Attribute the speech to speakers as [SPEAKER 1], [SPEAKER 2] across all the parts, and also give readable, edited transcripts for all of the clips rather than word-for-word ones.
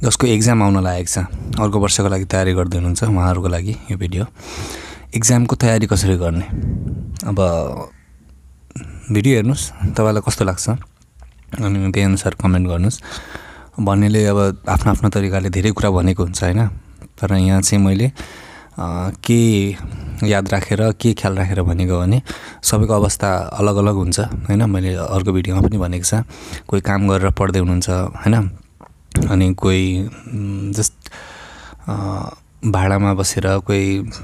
[SPEAKER 1] जसको एक्जाम आउन लागेको छ, अर्को वर्षको लागि तयारी गर्दै हुनुहुन्छ उहाँहरूको लागि यो भिडियो। एक्जामको तयारी कसरी गर्ने, अब भिडियो हेर्नुहोस्, तपाईँलाई कस्तो लाग्छ अनि त्यही अनुसार कमेन्ट गर्नुहोस्। भन्नेले अब आफ्नो आफ्नो तरिकाले धेरै कुरा भनेको हुन्छ होइन, तर यहाँ चाहिँ मैले के याद राखेर के ख्याल राखेर भनेको भने सबैको अवस्था अलग अलग हुन्छ होइन। मैले अर्को भिडियोमा पनि भनेको छ, कोही काम गरेर पढ्दै हुनुहुन्छ होइन, अनि कोही जस्ट भाडामा बसेर, कोही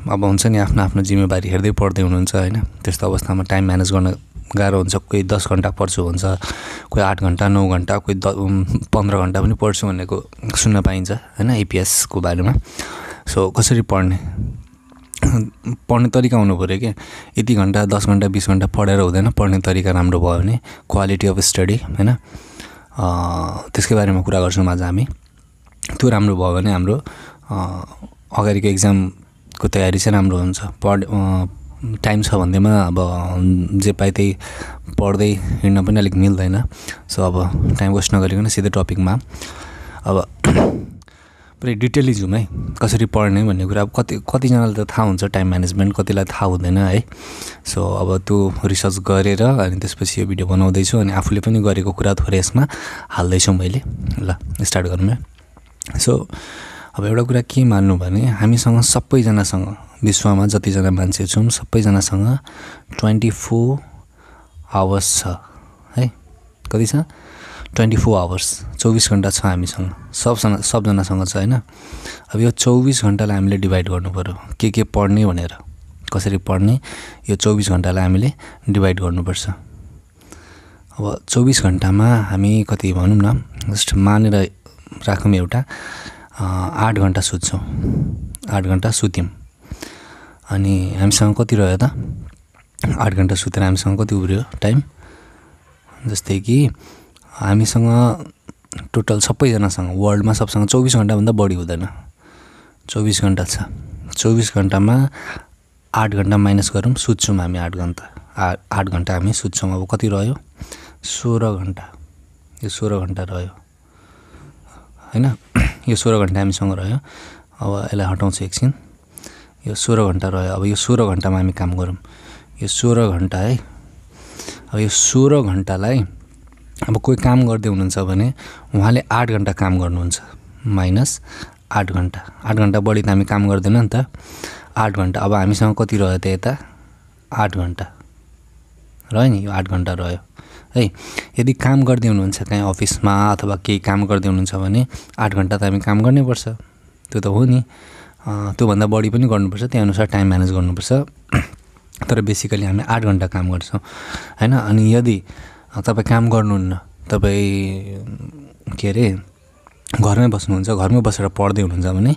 [SPEAKER 1] अब हुन्छ नि आफ्नो आफ्नो जिम्मेवारी हेर्दै पढ्दै हुनुहुन्छ होइन। त्यस्तो अवस्थामा टाइम म्यानेज गर्न गाह्रो हुन्छ। कोही 10 घन्टा पढ्छु भन्छ, कोही 8 घन्टा 9 घन्टा, कोही 15 घन्टा पनि पढ्छु भनेको सुन्न पाइन्छ होइन एपिएसको बारेमा। सो कसरी पढ्ने तरिका हुनु पऱ्यो क्या। यति घन्टा 10 घन्टा 20 घन्टा पढेर हुँदैन, पढ्ने तरिका राम्रो भयो भने क्वालिटी अफ स्टडी होइन, त्यसकै बारेमा कुरा गर्छौँ आज हामी। त्यो राम्रो भयो भने हाम्रो अगाडिको एक्जामको तयारी चाहिँ राम्रो हुन्छ। टाइम छ भन्दैमा अब जे पाए त्यही पढ्दै हिँड्न पनि अलिक मिल्दैन। सो अब टाइम वेस्ट नगरिकन सिधै टपिकमा अब पुरै डिटेलली जाउँ है, कसरी पढ्ने भन्ने कुरा। अब कतिजनालाई त थाहा हुन्छ टाइम म्यानेजमेन्ट, कतिलाई थाहा हुँदैन है। सो अब त्यो रिसर्च गरेर अनि त्यसपछि यो भिडियो बनाउँदैछु, अनि आफूले पनि गरेको कुरा थोरै यसमा हाल्दैछु मैले। ल स्टार्ट गरौँ है। सो अब एउटा कुरा के मान्नु भने हामीसँग सबैजनासँग, विश्वमा जतिजना मान्छे छौँ सबैजनासँग 24 आवर्स छ है। कति छ? 24 आवर्स, 24 घन्टा छ हामीसँग, सबजनासँग छ होइन। अब यो 24 घन्टालाई हामीले डिभाइड गर्नु पऱ्यो, के पढ्ने भनेर, कसरी पढ्ने, यो 24 घन्टालाई हामीले डिभाइड गर्नुपर्छ। अब 24 घन्टामा हामी कति भनौँ न, जस्ट मानेर राखौँ एउटा 8 घन्टा सुत्छौँ, 8 घन्टा सुत्यौँ, अनि हामीसँग कति रह्यो त? 8 घन्टा सुतेर हामीसँग कति उब्रियो टाइम? जस्तै कि हामीसँग टोटल सबैजनासँग वर्ल्डमा सबसँग 24 घन्टाभन्दा बढी हुँदैन, 24 घन्टा छ। 24 घन्टामा 8 घन्टा माइनस गरौँ, सुत्छौँ हामी 8 घन्टा हामी सुत्छौँ। अब कति रह्यो? 16 घन्टा। यो 16 घन्टा रह्यो होइन, यो 16 घन्टा हामीसँग रह्यो। अब यसलाई हटाउँछु एकछिन, यो 16 घन्टा रह्यो। अब यो 16 घन्टामा हामी काम गरौँ, यो 16 घन्टा है। अब यो 16 घन्टालाई अब कोही काम गर्दै हुनुहुन्छ भने उहाँले 8 घन्टा काम गर्नुहुन्छ, माइनस 8 घन्टा। 8 घन्टा बढी त हामी काम गर्दैन नि त, 8 घन्टा। अब हामीसँग कति रह्यो त यता? 8 घन्टा रह्यो नि, यो 8 घन्टा रह्यो है। यदि काम गर्दै हुनुहुन्छ कहीँ अफिसमा अथवा केही काम गर्दै हुनुहुन्छ भने 8 घन्टा त हामी काम गर्नैपर्छ, त्यो त हो नि। त्योभन्दा बढी पनि गर्नुपर्छ, त्यही अनुसार टाइम म्यानेज गर्नुपर्छ। तर बेसिकली हामी 8 घन्टा काम गर्छौँ होइन। अनि यदि तपाईँ काम गर्नुहुन्न, तपाईँ के अरे घरमै बस्नुहुन्छ, घरमै बसेर पढ्दै हुनुहुन्छ भने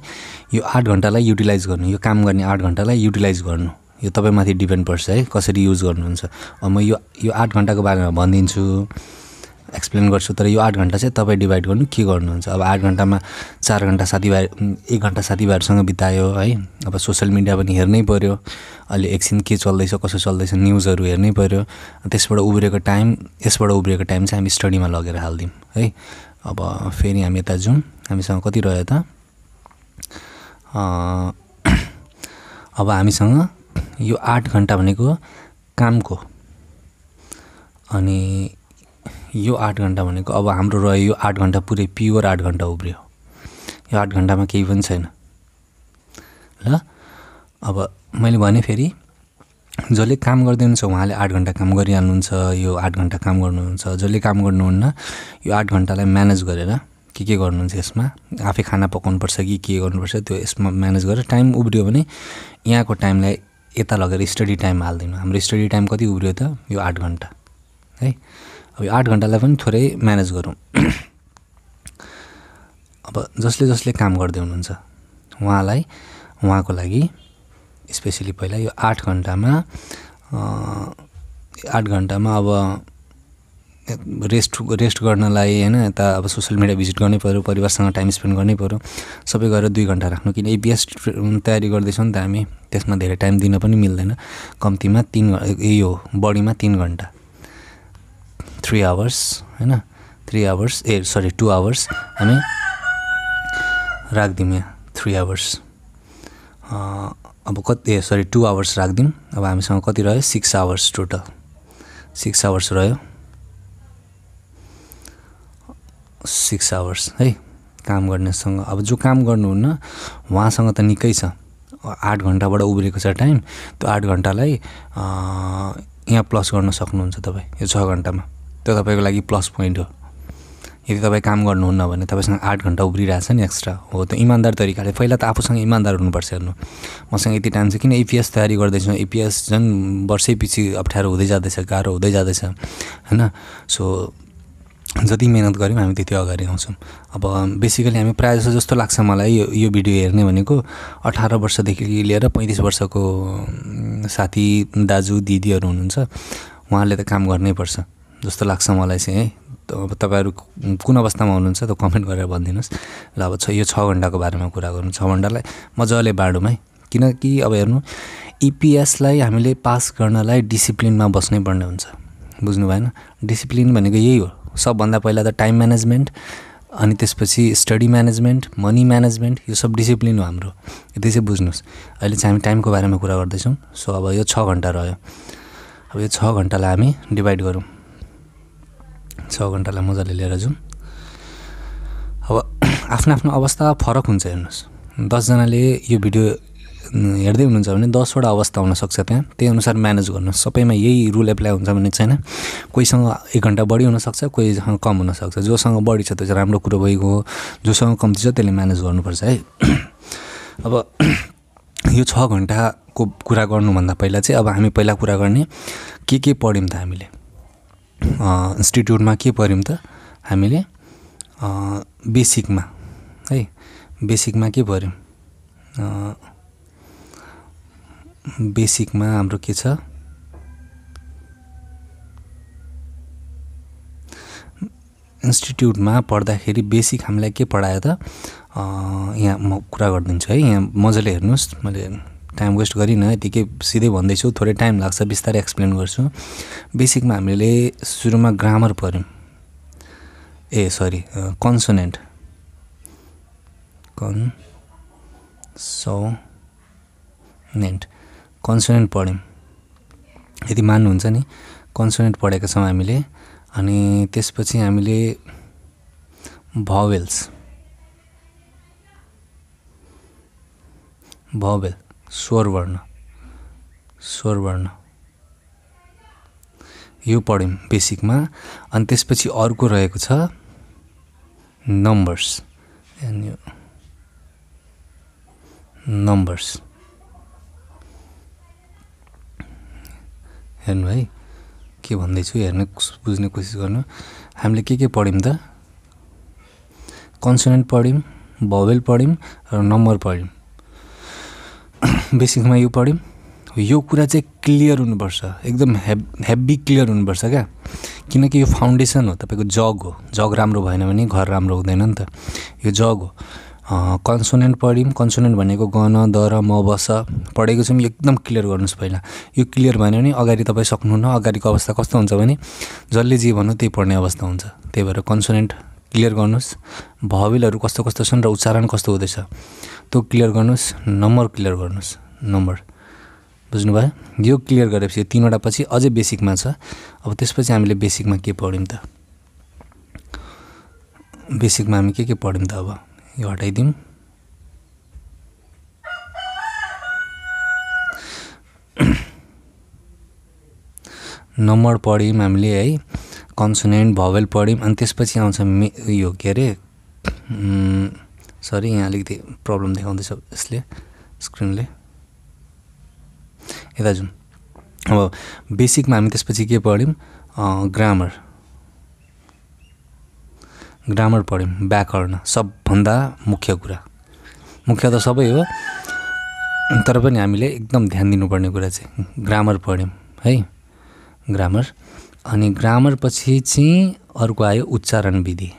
[SPEAKER 1] यो 8 घन्टालाई युटिलाइज गर्नु, यो काम गर्ने 8 घन्टालाई युटिलाइज गर्नु, यो तपाईँमाथि डिपेन्ड पर्छ है कसरी युज गर्नुहुन्छ। अब म यो 8 घन्टाको बारेमा भनिदिन्छु, एक्सप्लेन गर्छु, तर यो 8 घन्टा चाहिँ तपाईँ डिभाइड गर्नु के गर्नुहुन्छ। अब 8 घन्टामा 4 घन्टा साथीभाइ, 1 घन्टा साथीभाइहरूसँग बितायो है। अब सोसियल मिडिया पनि हेर्नै पऱ्यो, अहिले एकछिन के चल्दैछ कसो चल्दैछ न्युजहरू हेर्नै पऱ्यो। त्यसबाट उब्रिएको टाइम, यसबाट उब्रिएको टाइम चाहिँ हामी स्टडीमा लगेर हालिदिउँ है। अब फेरि हामी यता जाउँ, हामीसँग कति रह्यो त? अब हामीसँग यो 8 घन्टा भनेको कामको, अनि यो 8 घन्टा भनेको अब हाम्रो रह्यो यो 8 घन्टा पुरै प्योर 8 घन्टा उब्रियो। यो 8 घन्टामा केही पनि छैन ल। अब मैले भने फेरि जसले काम गर्दै हुनुहुन्छ उहाँले 8 घन्टा काम गरिहाल्नुहुन्छ, यो 8 घन्टा काम गर्नुहुन्छ। जसले काम गर्नुहुन्न यो 8 घन्टालाई म्यानेज गरेर के गर्नुहुन्छ यसमा, आफै खाना पकाउनुपर्छ कि के गर्नुपर्छ त्यो यसमा म्यानेज गरेर टाइम उब्रियो भने यहाँको टाइमलाई यता लगेर स्टडी टाइम हालिदिनु। हाम्रो स्टडी टाइम कति उब्रियो त? यो 8 घन्टा है। अब यो 8 घन्टालाई पनि थोरै म्यानेज गरौँ। अब जसले काम गर्दै हुनुहुन्छ उहाँको लागि स्पेसली पहिला यो 8 घन्टामा अब रेस्ट गर्नलाई होइन, यता अब सोसियल मिडिया भिजिट गर्नै पऱ्यो, परिवारसँग टाइम स्पेन्ड गर्नै पऱ्यो, सबै गरेर 2 घन्टा राख्नु। किन एपिएस तयारी गर्दैछौँ नि त हामी, त्यसमा धेरै टाइम दिन पनि मिल्दैन। कम्तीमा 3 यो बढीमा 3 घन्टा, 3 आवर्स होइन, 2 आवर्स हामी राख्दिउँ यहाँ 3 आवर्स। अब कति 2 आवर्स राख्दिउँ। अब हामीसँग कति रह्यो 6 आवर्स टोटल, 6 आवर्स रह्यो, 6 आवर्स है काम गर्नेसँग। अब जो काम गर्नुहुन्न उहाँसँग त निकै छ, 8 घण्टाबाट उब्रेको छ टाइम। त्यो 8 घण्टालाई यहाँ प्लस गर्न सक्नुहुन्छ तपाईँ यो 6 घण्टामा। त्यो तपाईँको लागि प्लस पोइन्ट हो। यदि तपाईँ काम गर्नुहुन्न भने तपाईँसँग 8 घण्टा उब्रिरहेछ नि एक्स्ट्रा, हो त्यो इमान्दार तरिकाले। पहिला त आफूसँग इमान्दार हुनुपर्छ। हेर्नु मसँग यति टाइम छ, किन एपिएस तयारी गर्दैछु, एपिएस झन् वर्षैपछि अप्ठ्यारो हुँदै जाँदैछ, गाह्रो हुँदै जाँदैछ हैन। सो जति मेहनत गऱ्यौँ हामी त्यति अगाडि आउँछौँ। अब बेसिकली हामी प्रायः जसो जस्तो लाग्छ मलाई यो भिडियो हेर्ने भनेको 18 वर्षदेखि लिएर 35 वर्षको साथी दाजु दिदीहरू हुनुहुन्छ, उहाँहरूले त काम गर्नै पर्छ जस्तो लाग्छ मलाई चाहिँ है। अब तपाईँहरू कुन अवस्थामा हुनुहुन्छ त कमेन्ट गरेर भनिदिनुहोस्। ल अब यो 6 घण्टाको बारेमा कुरा गरौँ। 6 घण्टालाई मजाले बाँडौँ है, किनकि अब हेर्नु इपिएसलाई हामीले पास गर्नलाई डिसिप्लिनमा बस्नै पर्ने हुन्छ, बुझ्नु भएन। डिसिप्लिन भनेको यही हो। सबभन्दा पहिला त टाइम म्यानेजमेन्ट, अनि त्यसपछि स्टडी म्यानेजमेन्ट, मनी म्यानेजमेन्ट, यो सब डिसिप्लिन हो हाम्रो। यति चाहिँ बुझ्नुहोस्। अहिले चाहिँ हामी टाइमको बारेमा कुरा गर्दैछौँ। सो अब यो 6 घण्टा रह्यो। अब यो 6 घण्टालाई हामी डिभाइड गरौँ, 6 घण्टालाई मजाले लिएर जाउँ। अब आफ्नो आफ्नो अवस्था फरक हुन्छ। हेर्नुहोस् 10 जनाले यो भिडियो हेर्दै हुनुहुन्छ भने 10 वटा अवस्था हुनसक्छ, त्यहाँ त्यही अनुसार म्यानेज गर्नुहोस्। सबैमा यही रुल एप्लाई हुन्छ भन्ने छैन। कोहीसँग 1 घण्टा बढी हुनसक्छ, कोहीसँग कम हुनसक्छ। जोसँग बढी छ त्यो चाहिँ राम्रो कुरो भइगयो, जोसँग कम्ती छ त्यसले म्यानेज गर्नुपर्छ है। अब यो 6 घण्टाको कुरा गर्नुभन्दा पहिला चाहिँ अब हामी पहिला कुरा गर्ने के पढ्यौँ त हामीले इन्स्टिट्युटमा, के पढ्यौँ त हामीले बेसिकमा है। बेसिकमा के पढ्यौँ? बेसिकमा हाम्रो के छ, इन्स्टिट्युटमा पढ्दाखेरि बेसिक हामीलाई के पढायो त यहाँ म कुरा गरिदिन्छु है। यहाँ मजाले हेर्नुहोस्, मैले टाइम वेस्ट गरिनँ, यतिकै सिधै भन्दैछु, थोरै टाइम लाग्छ, बिस्तारै एक्सप्लेन गर्छु। बेसिकमा हामीले सुरुमा ग्रामर पढ्यौँ, कन्सोनेन्ट कन्सोनेन्ट पढ्यौँ। यदि मान्नुहुन्छ नि कन्सोनेन्ट पढेका छौँ हामीले। अनि त्यसपछि हामीले भावेल स्वरवर्ण यो पढ्यौँ बेसिकमा। अनि त्यसपछि अर्को रहेको छ नम्बर्स। हेर्नु है के भन्दैछु, हेर्ने बुझ्ने कोसिस गर्नु। हामीले के पढ्यौँ त? कन्सोनेन्ट पढ्यौँ, भावेल पढ्यौँ र नम्बर पढ्यौँ। बेसिकमा यो पढ्यौँ। यो कुरा चाहिँ क्लियर हुनुपर्छ, एकदम हेभी क्लियर हुनुपर्छ क्या, किनकि यो फाउन्डेसन हो, तपाईँको जग हो। जग राम्रो भएन भने घर राम्रो हुँदैन नि त, यो जग हो। कन्सोनेन्ट पढ्यौँ। कन्सोनेन्ट भनेको ग न द र म ब स पढेको छौँ, एकदम क्लियर गर्नुहोस् पहिला। यो क्लियर भएन भने अगाडि तपाईँ सक्नुहुन्न। अगाडिको अवस्था कस्तो हुन्छ भने जसले जे भन्नु त्यही पढ्ने अवस्था हुन्छ। त्यही भएर कन्सोनेन्ट क्लियर गर्नुहोस्। भावेलहरू कस्तो कस्तो छन् र उच्चारण कस्तो हुँदैछ त्यो क्लियर गर्नुहोस्। नम्बर क्लियर गर्नुहोस्। नम्बर बुझ्नुभयो? यो क्लियर गरेपछि 3वटा पछि अझै बेसिकमा छ। अब त्यसपछि हामीले बेसिकमा के पढ्यौँ त? बेसिकमा हामी के पढ्यौँ त? अब यो हटाइदिउँ। नम्बर पढ्यौँ हामीले है, कन्सोनेन्ट भावेल पढ्यौँ। अनि त्यसपछि आउँछ यो के अरे, सरी यहाँ अलिकति प्रब्लम देखाउँदैछ यसले, स्क्रिनले। यता जाउँ। अब बेसिकमा हामी त्यसपछि के पढ्यौँ? ग्रामर पढ्यौँ, व्याकरण। सबभन्दा मुख्य कुरा, मुख्य त सबै हो तर पनि हामीले एकदम ध्यान दिनुपर्ने कुरा चाहिँ ग्रामर पढ्यौँ है, ग्रामर। अनि ग्रामर पछि चाहिँ अर्को आयो उच्चारण विधि।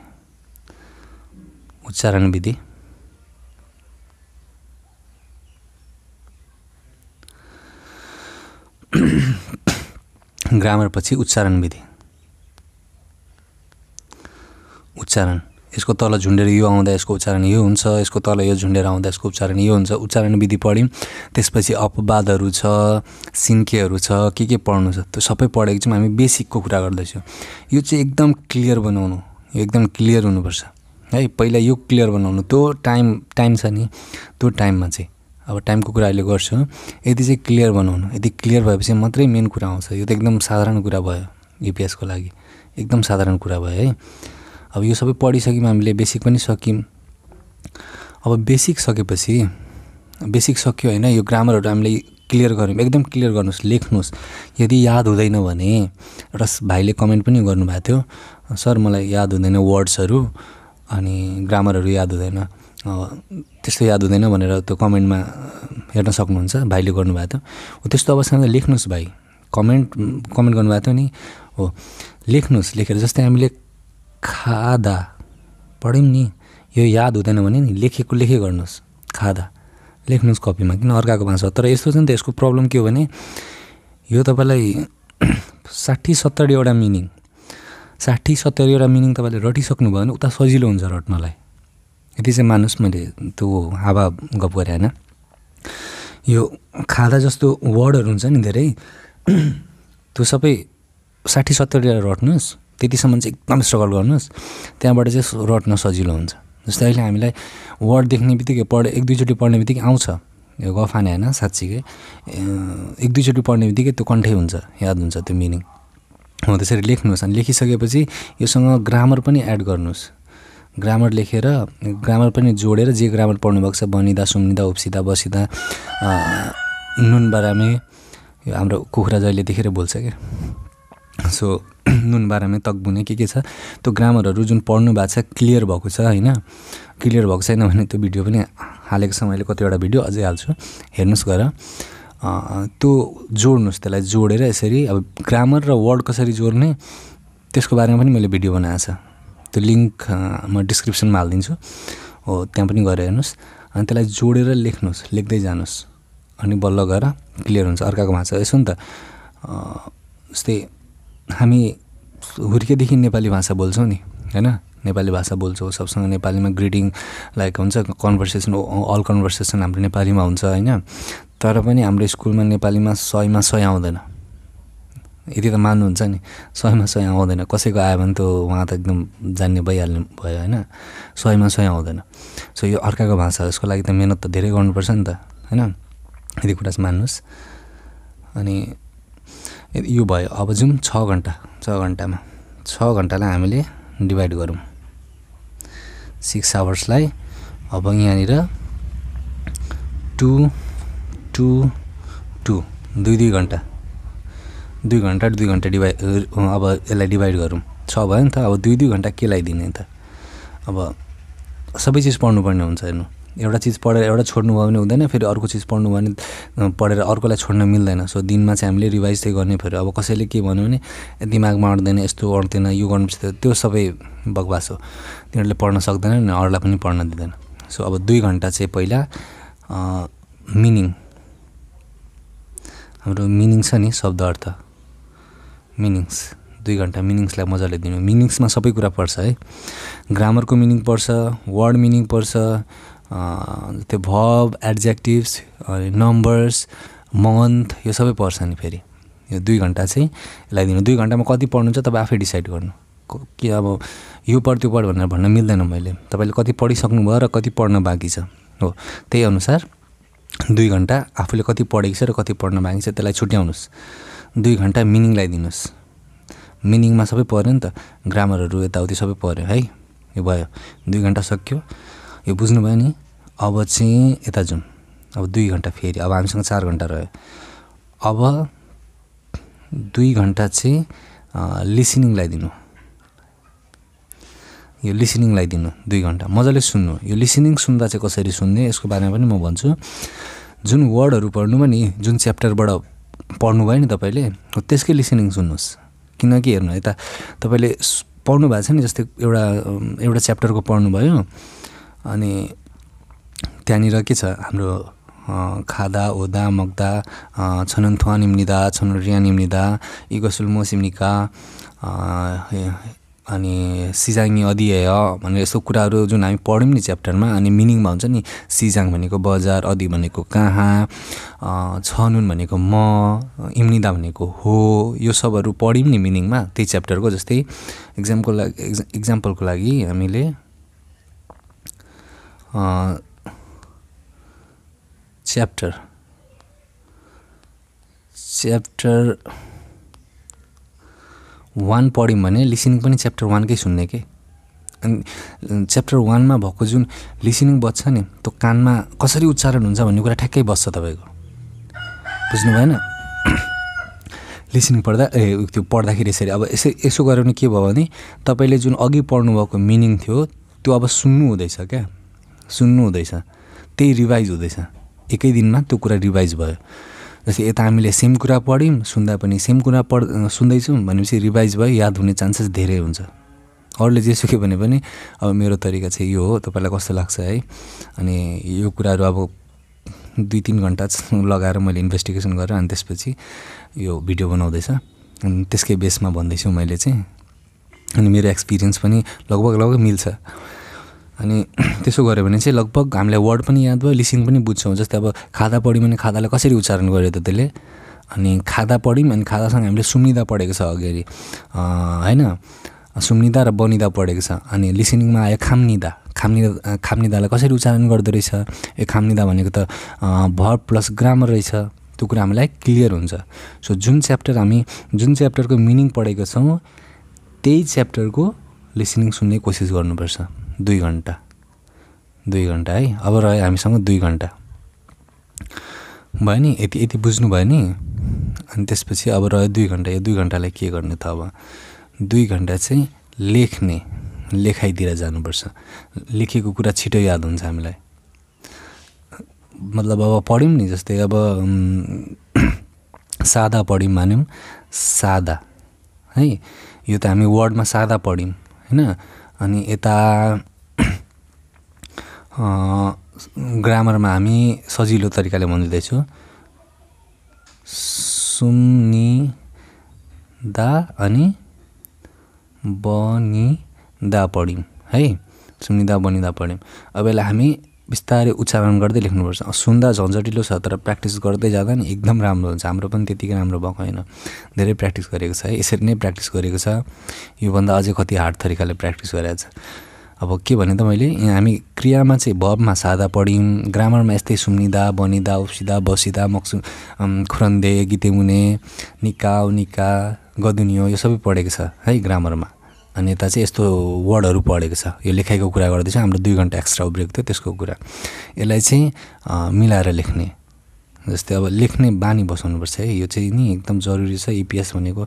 [SPEAKER 1] ग्रामर पछि उच्चारण विधि। उच्चारण यसको तल झुन्डेर यो आउँदा यसको उच्चारण यो हुन्छ, यसको तल यो झुन्डेर आउँदा यसको उच्चारण यो हुन्छ। उच्चारण विधि पढ्यौँ, त्यसपछि अपवादहरू छ, सिन्केहरू छ, के पढ्नु छ त्यो सबै पढेको छौँ। हामी बेसिकको कुरा गर्दैछौँ। यो चाहिँ एकदम क्लियर बनाउनु, यो एकदम क्लियर हुनुपर्छ है। पहिला यो क्लियर बनाउनु, त्यो टाइम छ नि, त्यो टाइममा चाहिँ अब टाइमको कुरा अहिले गर्छु, यति चाहिँ क्लियर बनाउनु। यति क्लियर भएपछि मात्रै मेन कुरा आउँछ। यो त एकदम साधारण कुरा भयो युपिएसको लागि, एकदम साधारण कुरा भयो है। अब यो सबै पढिसक्यौँ हामीले, बेसिक पनि सक्यौँ। अब बेसिक सकेपछि, बेसिक सक्यो होइन, यो ग्रामरहरू हामीले क्लियर गऱ्यौँ, एकदम क्लियर गर्नुहोस्, लेख्नुहोस्। यदि याद हुँदैन भने, एउटा भाइले कमेन्ट पनि गर्नुभएको थियो, सर मलाई याद हुँदैन वर्ड्सहरू अनि ग्रामरहरू याद हुँदैन, त्यस्तो याद हुँदैन भनेर त्यो कमेन्टमा हेर्न सक्नुहुन्छ, भाइले गर्नुभएको थियो। हो त्यस्तो अवस्थामा लेख्नुहोस् भाइ, कमेन्ट गर्नुभएको थियो नि, हो लेख्नुहोस्। लेखेर जस्तै हामीले खादा पढ्यौँ नि, यो याद हुँदैन भने नि लेखे गर्नुहोस्, खादा लेख्नुहोस् कपीमा, किन अर्काको भाषा हो। तर यस्तो छ नि त, यसको प्रब्लम के हो भने यो तपाईँलाई 60-70वटा मिनिङ, 60-70वटा मिनिङ तपाईँले रटिसक्नु भयो भने उता सजिलो हुन्छ रट्नलाई। यति चाहिँ मान्नुहोस्, मैले त्यो हावा गफ गरेँ होइन। यो खादा जस्तो वर्डहरू हुन्छ नि धेरै, त्यो सबै 60-70वटा रट्नुहोस्, त्यतिसम्म चाहिँ एकदम स्ट्रगल गर्नुहोस्, त्यहाँबाट चाहिँ रट्न सजिलो हुन्छ। जस्तै अहिले हामीलाई वर्ड देख्ने बित्तिकै 1-2चोटि पढ्ने बित्तिकै आउँछ, यो गफाने होइन साँच्चीकै, 1-2चोटि पढ्ने बित्तिकै त्यो कन्ठै हुन्छ, याद हुन्छ त्यो मिनिङ। हो त्यसरी लेख्नुहोस्। अनि लेखिसकेपछि योसँग ग्रामर पनि एड गर्नुहोस्। ग्रामर लेखेर, ग्रामर पनि जोडेर, जे ग्रामर पढ्नु भएको छ, बनिदा, सुम्निदा, उप्सिदा, बसिदा, नुन बारामे, यो हाम्रो कुखुरा जहिले देखेर बोल्छ क्या, सो नुन बारामे, तकबुने के छ त्यो ग्रामरहरू जुन पढ्नु भएको छ, क्लियर भएको छ होइन। क्लियर भएको छैन भने त्यो भिडियो पनि हालेको छ मैले, कतिवटा भिडियो अझै हाल्छु, हेर्नुहोस् गएर। त्यो जोड्नुहोस्, त्यसलाई जोडेर यसरी अब ग्रामर र वर्ड कसरी जोड्ने त्यसको बारेमा पनि मैले भिडियो बनाएको छ, त्यो लिङ्क म डिस्क्रिप्सनमा हालिदिन्छु, हो त्यहाँ पनि गएर हेर्नुहोस्। अनि त्यसलाई जोडेर लेख्नुहोस्, लेख्दै जानुहोस्, अनि बल्ल गएर क्लियर हुन्छ। अर्काको भाषा यसो नि त, जस्तै हामी हुर्केदेखि नेपाली भाषा बोल्छौँ नि होइन, नेपाली भाषा बोल्छौँ, सबसँग नेपालीमा ग्रिटिङ लाइक हुन्छ, कन्भर्सेसन, अल कन्भर्सेसन हाम्रो नेपालीमा हुन्छ होइन। तर पनि हाम्रो स्कुलमा नेपालीमा 100मा 100 आउँदैन, यति त मान्नुहुन्छ नि, 100मा 100 आउँदैन। कसैको आयो भने त उहाँ त एकदम जान्ने भइहाल्नु भयो होइन, 100मा 100 आउँदैन। सो यो अर्काको भाषा, यसको लागि त मिहिनेत त धेरै गर्नुपर्छ नि त होइन, यति कुरा चाहिँ मान्नुहोस्। अनि यो भयो। अब जाउँ 6 घन्टा, 6 घन्टामा 6 घन्टालाई हामीले डिभाइड गरौँ 6 आवर्सलाई। अब यहाँनिर 2 2 2 2 घन्टा, 2 घन्टा 2 घन्टा डिभाइड, अब यसलाई डिभाइड गरौँ, 6 भयो नि त। अब 2 घन्टा केलाई दिने त, अब सबै चिज पढ्नुपर्ने हुन्छ। हेर्नु, एउटा चिज पढेर एउटा छोड्नु भयो भने हुँदैन, फेरि अर्को चिज पढ्नु भयो भने पढेर अर्कोलाई छोड्न मिल्दैन। सो दिनमा चाहिँ हामीले रिभाइज चाहिँ गर्ने फेरि। अब कसैले के भन्यो भने दिमागमा अट्दैन, यस्तो अट्दैन, यो गर्नुपर्छ, त्यो सबै बकवास हो, तिनीहरूले पढ्न सक्दैन, अरूलाई पनि पढ्न दिँदैन। सो अब 2 घन्टा चाहिँ पहिला मिनिङ, हाम्रो मिनिङ छ नि, शब्द अर्थ, मिनिङ्स, 2 घन्टा मिनिङ्सलाई मजाले दिनु। मिनिङ्समा सबै कुरा पर्छ है, ग्रामरको मिनिङ पर्छ, वर्ड मिनिङ पर्छ, त्यो भर्ब, एड्जेक्टिभ्स, नम्बर्स, मन्थ, यो सबै पर्छ नि। फेरि यो 2 घन्टा चाहिँ यसलाई दिनु। 2 घन्टामा कति पढ्नुहुन्छ तपाईँ आफै डिसाइड गर्नु, कि अब यो पढ त्यो पढ भनेर भन्न मिल्दैन मैले। तपाईँले कति पढिसक्नु भयो र कति पढ्न बाँकी छ, हो त्यही अनुसार 2 घन्टा आफूले कति पढेको छ र कति पढ्न बाँकी छ त्यसलाई छुट्याउनुहोस्। 2 घन्टा मिनिङलाई दिनुहोस्। मिनिङमा सबै पऱ्यो नि त, ग्रामरहरू यताउति सबै पऱ्यो है। यो भयो, 2 घन्टा सक्यो, यो बुझ्नुभयो नि। अब चाहिँ यता जाउँ, अब 2 घन्टा फेरि, अब हामीसँग 4 घन्टा रह्यो। अब 2 घन्टा चाहिँ लिसनिङलाई दिनु। यो लिसनिङलाई दिनु 2 घन्टा, मजाले सुन्नु। यो लिसनिङ सुन्दा चाहिँ कसरी सुन्ने यसको बारेमा पनि म भन्छु। जुन वर्डहरू पढ्नुभयो नि, जुन च्याप्टरबाट पढ्नुभयो नि तपाईँले, त्यसकै लिसनिङ सुन्नुहोस्। किनकि हेर्नु, यता तपाईँले पढ्नु भएको छ नि, जस्तै एउटा च्याप्टरको पढ्नुभयो, अनि त्यहाँनिर के छ हाम्रो खादा, ओदा, मग्दा, छनुन थुवा निम्निदा, छनुन रिया निम्निदा, इगसुल मोसिम्निका, अनि सिजाङनी अध्यय भनेर यस्तो कुराहरू जुन हामी पढ्यौँ नि च्याप्टरमा, अनि मिनिङमा हुन्छ नि, सिजाङ भनेको बजार, अदि भनेको कहाँ, छनुन भनेको म, इम्निदा भनेको हो, यो सबहरू पढ्यौँ नि मिनिङमा त्यही च्याप्टरको। जस्तै इक्जाम्पलको लागि हामीले च्याप्टर 1 पढ्यौँ भने लिसनिङ पनि च्याप्टर 1 कै सुन्ने के। अनि च्याप्टर 1 मा भएको जुन लिसनिङ बज्छ नि, त्यो कानमा कसरी उच्चारण हुन्छ भन्ने कुरा ठ्याक्कै बस्छ तपाईँको, बुझ्नु भएन? लिसनिङ पढ्दा त्यो पढ्दाखेरि यसरी अब यसो गऱ्यो भने के भयो भने तपाईँले जुन अघि पढ्नुभएको मिनिङ थियो त्यो अब सुन्नु हुँदैछ क्या, सुन्नु हुँदैछ, त्यही रिभाइज हुँदैछ, एकै दिनमा त्यो कुरा रिभाइज भयो। जस्तै यता हामीले सेम कुरा पढ्यौँ, सुन्दा पनि सेम कुरा सुन्दैछौँ भनेपछि रिभाइज भयो, याद हुने चान्सेस धेरै हुन्छ। अरूले जेसुकै भने पनि अब मेरो तरिका चाहिँ यो हो, तपाईँलाई कस्तो लाग्छ है? अनि यो कुराहरू अब 2-3 घन्टा लगाएर मैले इन्भेस्टिगेसन गरेर अनि त्यसपछि यो भिडियो बनाउँदैछ, अनि त्यसकै बेसमा भन्दैछु मैले चाहिँ। अनि मेरो एक्सपिरियन्स पनि लगभग मिल्छ। अनि त्यसो गऱ्यो भने चाहिँ लगभग हामीलाई वर्ड पनि याद भयो, लिसनिङ पनि बुझ्छौँ। जस्तै अब खादा पढ्यौँ भने खादालाई कसरी उच्चारण गर्यो त त्यसले, अनि खादा पढ्यौँ, अनि खादासँग हामीले सुम्निदा पढेको छ अगाडि होइन, सुम्निदा र बनिदा पढेको छ। अनि लिसनिङमा आयो खाम्निदालाई कसरी उच्चारण गर्दो रहेछ, ए खाम्निदा भनेको त भर्ब प्लस ग्रामर रहेछ, त्यो कुरा हामीलाई क्लियर हुन्छ। सो जुन च्याप्टरको मिनिङ पढेको छौँ त्यही च्याप्टरको लिसनिङ सुन्ने कोसिस गर्नुपर्छ 2 घन्टा है। अब रह्यो हामीसँग 2 घन्टा भयो नि, यति बुझ्नु भयो नि। अनि त्यसपछि अब रह्यो 2 घन्टा। यो 2 घन्टालाई के गर्ने त? अब 2 घन्टा चाहिँ लेखाइतिर जानुपर्छ। लेखेको कुरा छिटो याद हुन्छ हामीलाई। मतलब अब पढ्यौँ नि, जस्तै अब सादा पढ्यौँ मान्यौँ, सादा है, यो त हामी वर्डमा सादा पढ्यौँ होइन। अनि यता ग्रामरमा हामी सजिलो तरिकाले भन्दैछु, सुम्निदा अनि बनिदा पढ्यौँ है, सुम्निदा बनिदा पढ्यौँ। अब यसलाई हामी बिस्तारै उच्चारण गर्दै लेख्नुपर्छ। सुन्दा झन्झटिलो छ, तर प्र्याक्टिस गर्दै जाँदा नि एकदम राम्रो हुन्छ। हाम्रो पनि त्यतिकै राम्रो भएको होइन, धेरै प्र्याक्टिस गरेको छ है, यसरी नै प्र्याक्टिस गरेको छ। योभन्दा अझै कति हार्ड तरिकाले प्र्याक्टिस गरेको छ। अब के भने त मैले यहाँ हामी क्रियामा चाहिँ भर्बमा सादा पढ्यौँ, ग्रामरमा यस्तै सुम्निदा बनिदा उफ्सिदा बसिदा मक्सु खुरन्दे गितेमुने निका उनिका गदुनियो यो सबै पढेको छ है ग्रामरमा। अनि यता चाहिँ यस्तो वर्डहरू पढेको छ। यो लेखाइको कुरा गर्दैछ, हाम्रो 2 घन्टा एक्स्ट्रा ब्रेक थियो त्यसको कुरा। यसलाई चाहिँ मिलाएर लेख्ने, जस्तै अब लेख्ने बानी बसाउनुपर्छ है। यो चाहिँ नि एकदम जरुरी छ। इपिएस भनेको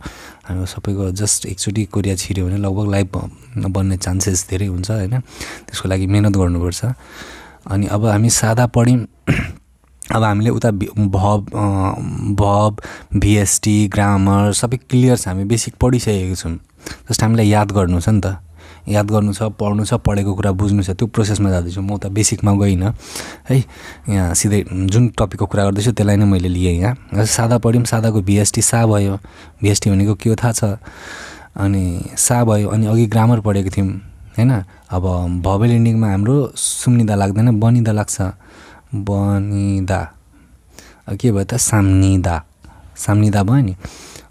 [SPEAKER 1] हाम्रो सबैको जस्ट एकचोटि कोरिया छिर्यो भने लगभग लाइभ बन्ने चान्सेस धेरै हुन्छ होइन, त्यसको लागि मेहनत गर्नुपर्छ। अनि अब हामी सादा पढ्यौँ, अब हामीले उता भब भिएसटी ग्रामर सबै क्लियर छ, हामी बेसिक पढिसकेको छौँ। जस्ट हामीलाई याद गर्नु छ नि त, याद गर्नु छ, पढ्नु छ, पढेको कुरा बुझ्नु छ, त्यो प्रोसेसमा जाँदैछु म। उता बेसिकमा गइनँ है, यहाँ सिधै जुन टपिकको कुरा गर्दैछु त्यसलाई नै मैले लिएँ यहाँ। सादा पढ्यौँ, सादाको भिएसटी सा भयो, भिएसटी भनेको के हो थाहा छ, अनि सा भयो। अनि अघि ग्रामर पढेको थियौँ होइन। अब भवेल इन्डिङमा हाम्रो सुम्निदा लाग्दैन, बनिदा लाग्छ, बनिदा के भयो त, साम्निदा भयो नि।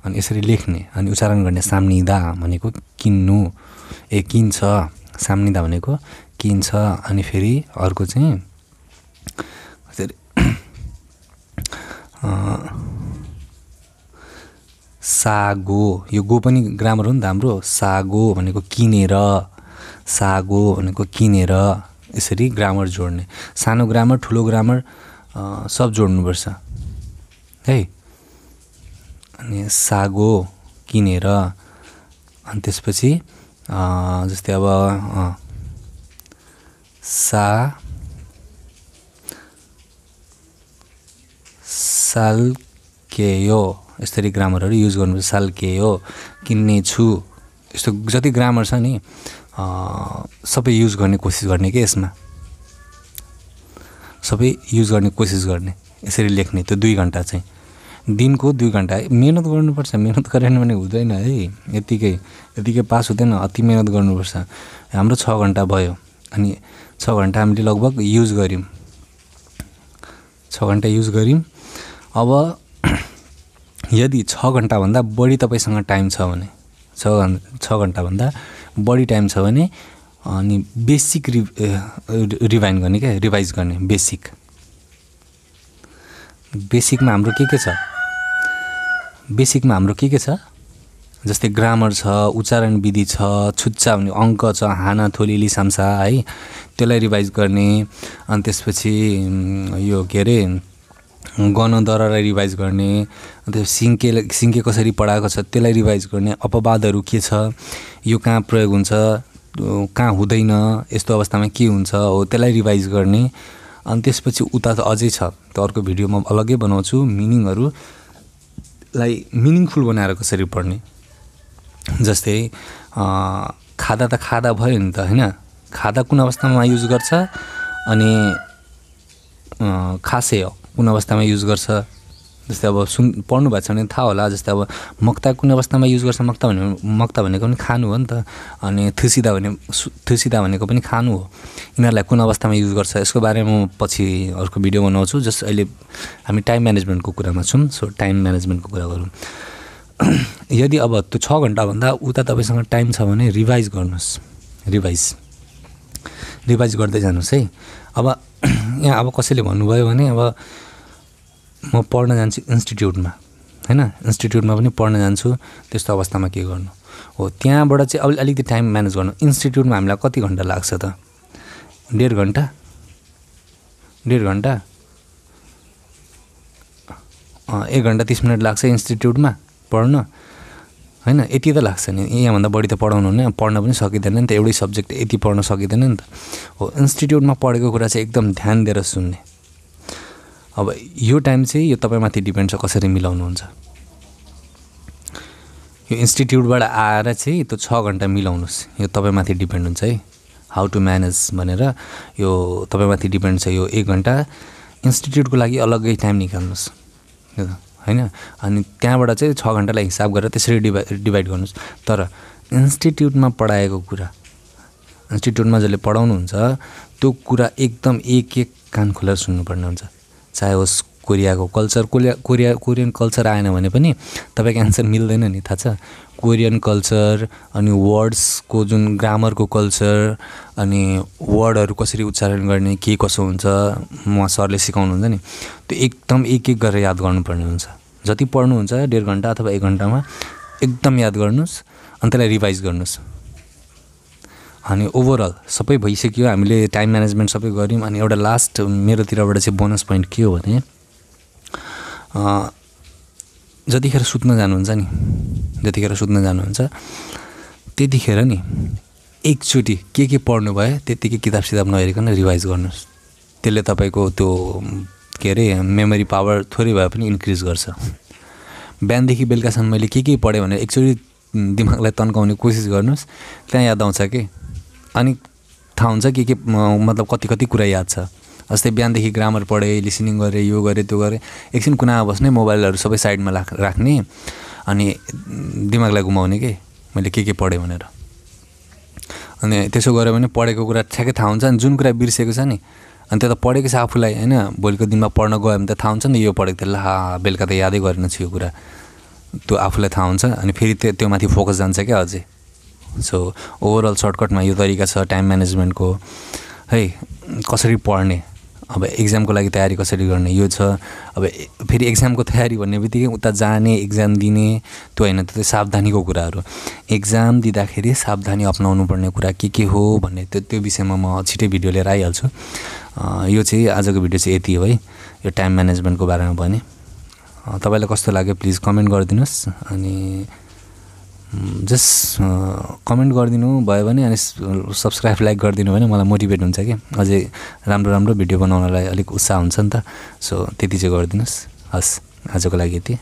[SPEAKER 1] अनि यसरी लेख्ने अनि उच्चारण गर्ने। साम्निदा भनेको किन्नु, किन्छ, साम्निदा भनेको किन्छ। अनि फेरि अर्को चाहिँ सागो, यो गो पनि ग्रामर हो नि त हाम्रो। सागो भनेको किनेर, सागो भनेको किनेर, यसरी ग्रामर जोड्ने। सानो ग्रामर ठुलो ग्रामर सब जोड्नुपर्छ है। अनि सागो किनेर, अनि त्यसपछि जस्तै अब साल्केयो, यसरी ग्रामरहरू युज गर्नुपर्छ। साल्केयो, किन्ने छु, यस्तो जति ग्रामर छ नि सबै युज गर्ने कोसिस गर्ने के यसमा, सबै युज गर्ने कोसिस गर्ने, यसरी लेख्ने। त्यो 2 घन्टा चाहिँ दिनको 2 घण्टा मेहनत गर्नुपर्छ। मेहनत गरेन भने हुँदैन है, यतिकै पास हुँदैन। अति मेहनत गर्नुपर्छ। हाम्रो 6 घण्टा भयो अनि 6 घण्टा हामीले लगभग युज गऱ्यौँ। 6 घण्टा युज गऱ्यौँ। अब यदि 6 घण्टाभन्दा बढी तपाईँसँग टाइम छ भने 6 घण्टाभन्दा बढी टाइम छ भने अनि बेसिक रिभाइज गर्ने बेसिकमा हाम्रो के छ? बेसिकमा हाम्रो के छ? जस्तै ग्रामर छ, उच्चारण विधि छ, छुच्चा भन्ने अङ्क छ, हाना थोली लिसाम्सा है, त्यसलाई रिभाइज गर्ने। अनि त्यसपछि यो के अरे गणदरालाई रिभाइज गर्ने। अन्त सिङ्के कसरी पढाएको छ त्यसलाई रिभाइज गर्ने। अपवादहरू के छ, यो कहाँ प्रयोग हुन्छ, कहाँ हुँदैन, यस्तो अवस्थामा के हुन्छ हो त्यसलाई रिभाइज गर्ने। अनि त्यसपछि उता त अझै छ, त्यो अर्को भिडियो म अलग्गै बनाउँछु। मिनिङहरूलाई मिनिङफुल बनाएर कसरी पढ्ने। जस्तै खादा त खादा भयो नि त होइन, खादा कुन अवस्थामा युज गर्छ अनि खासे हो कुन अवस्थामा युज गर्छ। जस्तै अब पढ्नु भएको छ भने थाहा होला। जस्तै अब मक्ता कुन अवस्थामा युज गर्छ, मक्ता भनेको पनि खानु हो नि त। अनि थुसिदा भनेको पनि खानु हो। यिनीहरूलाई कुन अवस्थामा युज गर्छ यसको बारेमा म पछि अर्को भिडियो बनाउँछु। जस्ट अहिले हामी टाइम म्यानेजमेन्टको कुरामा छौँ। सो टाइम म्यानेजमेन्टको कुरा गरौँ। यदि अब त्यो 6 घण्टाभन्दा उता तपाईँसँग टाइम छ भने रिभाइज गर्नुहोस्। रिभाइज गर्दै जानुहोस् है। अब यहाँ अब कसैले भन्नुभयो भने अब म पढ्न जान्छु इन्स्टिट्युटमा होइन, इन्स्टिट्युटमा पनि पढ्न जान्छु, त्यस्तो अवस्थामा के गर्नु हो? त्यहाँबाट चाहिँ अब अलिकति टाइम म्यानेज गर्नु। इन्स्टिट्युटमा हामीलाई कति घन्टा लाग्छ त? 1.5 घन्टा 1 घन्टा 30 मिनट लाग्छ इन्स्टिट्युटमा पढ्न होइन। यति त लाग्छ नि, यहाँभन्दा बढी त पढाउनु हुने, पढ्न पनि सकिँदैन नि त, एउटै सब्जेक्ट यति पढ्न सकिँदैन नि त हो। इन्स्टिट्युटमा पढेको कुरा चाहिँ एकदम ध्यान दिएर सुन्ने। अब यो टाइम चाहिँ यो तपाईँमाथि डिपेन्ड छ कसरी मिलाउनुहुन्छ। यो इन्स्टिट्युटबाट आएर चाहिँ त्यो 6 घन्टा मिलाउनुहोस्, यो तपाईँमाथि डिपेन्ड हुन्छ है। हाउ टु म्यानेज भनेर यो तपाईँमाथि डिपेन्ड छ। यो 1 घन्टा इन्स्टिट्युटको लागि अलग्गै टाइम निकाल्नुहोस् होइन। अनि त्यहाँबाट चाहिँ 6 घन्टालाई हिसाब गरेर त्यसरी डिभाइड गर्नुहोस्। तर इन्स्टिट्युटमा पढाएको कुरा, इन्स्टिट्युटमा जसले पढाउनुहुन्छ त्यो कुरा एकदम एक कान खोलेर सुन्नुपर्ने हुन्छ। चाहे होस् कोरियाको कल्चर, कोरियन कल्चर आएन भने पनि तपाईँको एन्सर मिल्दैन नि, थाहा छ। कोरियन कल्चर अनि वर्ड्सको जुन ग्रामरको कल्चर अनि वर्डहरू कसरी उच्चारण गर्ने के कसो हुन्छ म सरले सिकाउनुहुन्छ नि, त्यो एकदम एक गरेर याद गर्नुपर्ने हुन्छ। जति पढ्नुहुन्छ 1.5 घन्टा अथवा 1 घन्टामा एकदम याद गर्नुहोस् अनि त्यसलाई रिभाइज गर्नुहोस्। अनि ओभरअल सबै भइसक्यो, हामीले टाइम म्यानेजमेन्ट सबै गऱ्यौँ। अनि एउटा लास्ट मेरोतिरबाट चाहिँ बोनस पोइन्ट के हो भने जतिखेर सुत्न जानुहुन्छ त्यतिखेर नि एकचोटि के पढ्नु भयो त्यतिकै किताब सिताब नहेरिकन रिभाइज गर्नुहोस्। त्यसले तपाईँको त्यो के अरे मेमोरी पावर थोरै भए पनि इन्क्रिज गर्छ। बिहानदेखि बेलुकासम्म मैले के पढेँ भनेर एकचोटि दिमागलाई तन्काउने कोसिस गर्नुहोस्, त्यहाँ याद आउँछ कि। अनि थाहा हुन्छ के मतलब कति कुरा याद छ। जस्तै बिहानदेखि ग्रामर पढेँ, लिसनिङ गरेँ, यो गरेँ त्यो गरेँ, एकछिन कुनामा बस्ने, मोबाइलहरू सबै साइडमा राख्ने अनि दिमागलाई घुमाउने के मैले के पढेँ भनेर। अनि त्यसो गऱ्यो भने पढेको कुरा ठ्याक्कै थाहा हुन्छ। अनि जुन कुरा बिर्सेको छ नि अनि त्यो त पढेको छ आफूलाई होइन, भोलिको दिनमा पढ्न गयो भने त थाहा हुन्छ नि यो पढेको थियो, ला बेलुका त यादै गरेन छु यो कुरा, त्यो आफूलाई थाहा हुन्छ। अनि फेरि त्यो माथि फोकस जान्छ क्या अझै। सो ओभरअल सर्टकटमा यो तरिका छ टाइम म्यानेजमेन्टको है। कसरी पढ्ने, अब एक्जामको लागि तयारी कसरी गर्ने यो छ। अब फेरि एक्जामको तयारी भन्ने बित्तिकै उता जाने, एक्जाम दिने त्यो होइन, त्यो सावधानीको कुराहरू। एक्जाम दिँदाखेरि सावधानी अपनाउनु पर्ने कुरा के हो भन्ने त्यो विषयमा म छिटै भिडियो लिएर आइहाल्छु। यो चाहिँ आजको भिडियो चाहिँ यति हो है, यो टाइम म्यानेजमेन्टको बारेमा भने। तपाईँलाई कस्तो लाग्यो प्लिज कमेन्ट गरिदिनुहोस्। अनि जस्ट कमेन्ट गरिदिनु भयो भने अनि सब्सक्राइब लाइक गरिदिनु भने मलाई मोटिभेट हुन्छ कि अझै राम्रो भिडियो बनाउनलाई अलिक उत्साह हुन्छ नि त। सो त्यति चाहिँ गरिदिनुहोस्। हस्, आजको लागि यति।